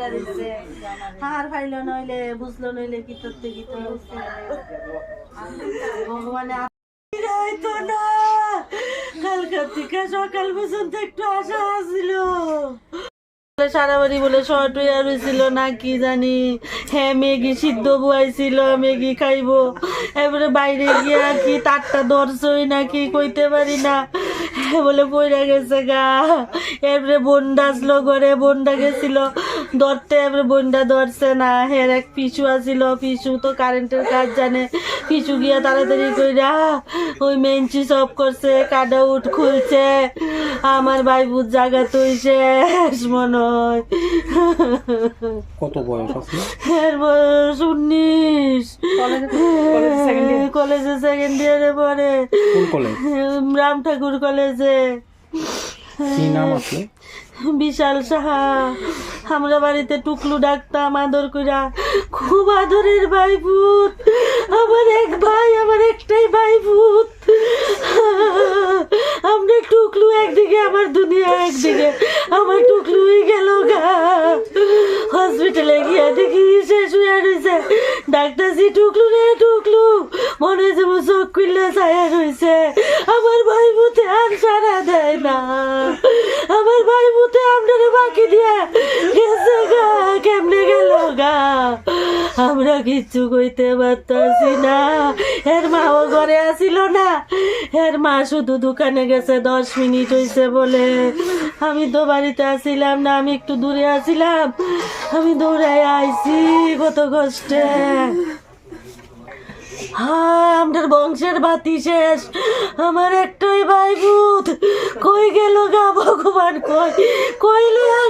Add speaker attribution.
Speaker 1: কইরা দিছে হার ফাইল নইলে বুঝলো নইলে কি করতে কি হচ্ছে ভগবানে তো না কালকার থেকে সকাল পর্যন্ত একটু আশা ছিল সারা বাড়ি বলে শর্ট হয়ে রয়েছিল না কি জানি হ্যাঁ ম্যাগি সিদ্ধ বুয়াইছিল ম্যাগি খাইবো এবারে বাইরে গিয়া কি তারটা ধরছই নাকি কইতে পারি না বলে পড়ে গেছে গা এবারে বন্ডা আসলো ঘরে বন্ডা গেছিল ধরতে এবারে বন্ডা ধরছে না হের এক পিছু আসিল পিছু তো কারেন্টের কাজ জানে পিছু গিয়া তাড়াতাড়ি কইরা ওই মেঞ্চি সব করছে কাটা উঠ খুলছে আমার ভাই বুঝ জায়গা তুই শেষ মনে হয়।
Speaker 2: কত বয়স আছে?
Speaker 1: এর বয়স 19 কলেজে সেকেন্ড ইয়ারে পড়ে।
Speaker 2: কোন কলেজ?
Speaker 1: রাম ঠাকুর কলেজে।
Speaker 2: কি নাম আছে?
Speaker 1: বিশাল সাহা। আমরা বাড়িতে টুকলু ডাকতাম আদর কইরা খুব আদরের ভাই ভূত আমার এক ভাই আমার একটাই ভাই ভূত আমরা টুকলু একদিকে আমার দুনিয়া একদিকে আমার টুকলুই গেল গা হসপিটালে গিয়ে দেখি শেষ হয়ে রয়েছে ডাক্তারজি টুকলু রে টুকলু মনে হয়েছে চোখ খুললে ছায়া রয়েছে আমার ভাই ভূতে আর সারা দেয় না আমার ভাই ভূতে আপনার বাকি দিয়ে গেছে গা কেমনে গেল গা আমরা কিচ্ছু কইতে পারতাছি না এর মাও ঘরে আসিল না এর মা শুধু দোকানে গেছে 10 মিনিট হয়েছে বলে আমি তো বাড়িতে আসিলাম না আমি একটু দূরে আসিলাম আমি দৌড়াই আইছি কত কষ্টে আমাদের বংশের বাতি শেষ আমার একটাই ভাই ভূত কই গেল গা ভগবান কই কই লইয়া